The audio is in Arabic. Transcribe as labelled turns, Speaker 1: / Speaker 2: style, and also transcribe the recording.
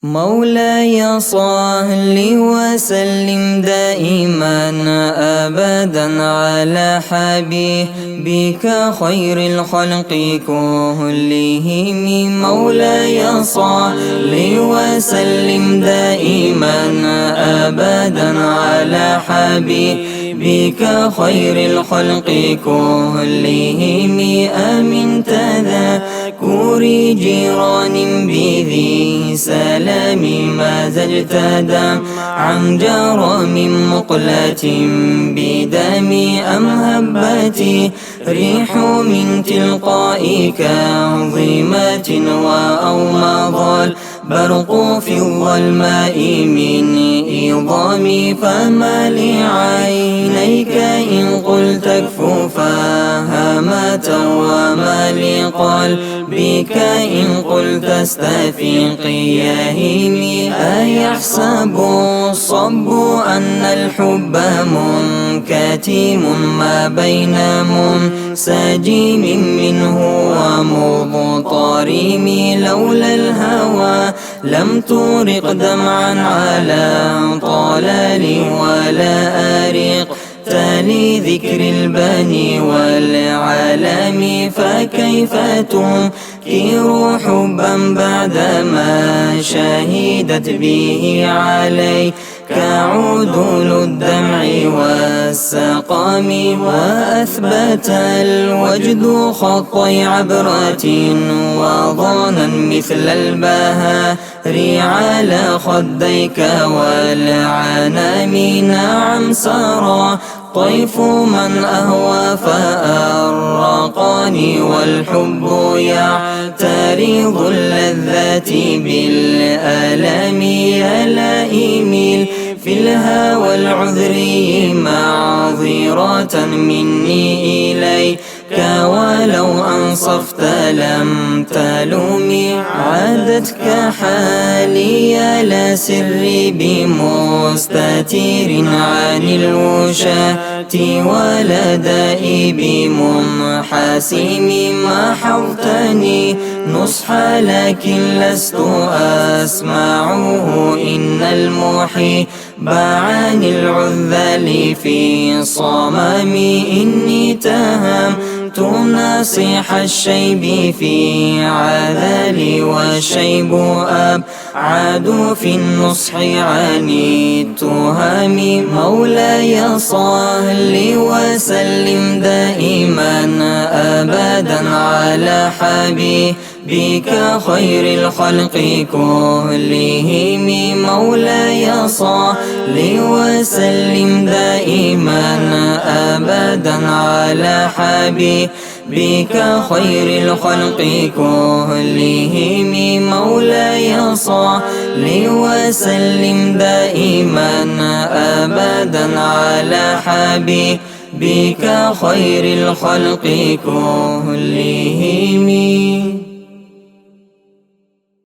Speaker 1: مولاي صل وسلم دائما أبدا على حبيبك خير الخلق كلهم. مولاي صل وسلم دائما أبدا على حبيبك خير الخلق كلهم. أمن تذكر جيران بذي سلام ما زلت عن جرى من مقلة بدم أم هبت ريح من تلقاء كاظمة وأومض البرق في الظلماء من إظام. فما لعينيك إن قلت اكففاها مات وما لقلبك إن قلت استفيق يهيمي. أيحسب الصب أن الحب منكتم ما بين منسجم منه ومضطرم. لولا الهوى لم تورق دمعا على طلال ولا أرق لذكر البني والعالم. فكيف تنكر حبا بعدما شهدت به عليك عدول الدمع والسقام. وأثبت الوجد خطي عبرة وظنا مثل البهار على خديك والعنام. نعم سرى طيف من أهوى فأرقاني والحب يعترض اللذات بالآلام. يا لئيم في الهوى العذري معذرة مني إليك ولو أنصفت لم تلومي. عادتك حالي لا سري بمستتير عن الوشاة ولا دائي بمنحسم. ما حوتني نصح لكن لست أسمعه إن المحيب عن العذال في صمام. إني تهمت نصيح الشيب في عذالي والشيب أبعد في النصح عن التهم. مولاي صل وسلم دائما أبدا على حبيبك خير الخلق كلهم. مولاي صل وسلم دائما أبدا على حبيبك خير الخلق كلهم. مولاي صل وسلم دائما أبدا على حبيبك خير الخلق كلهم.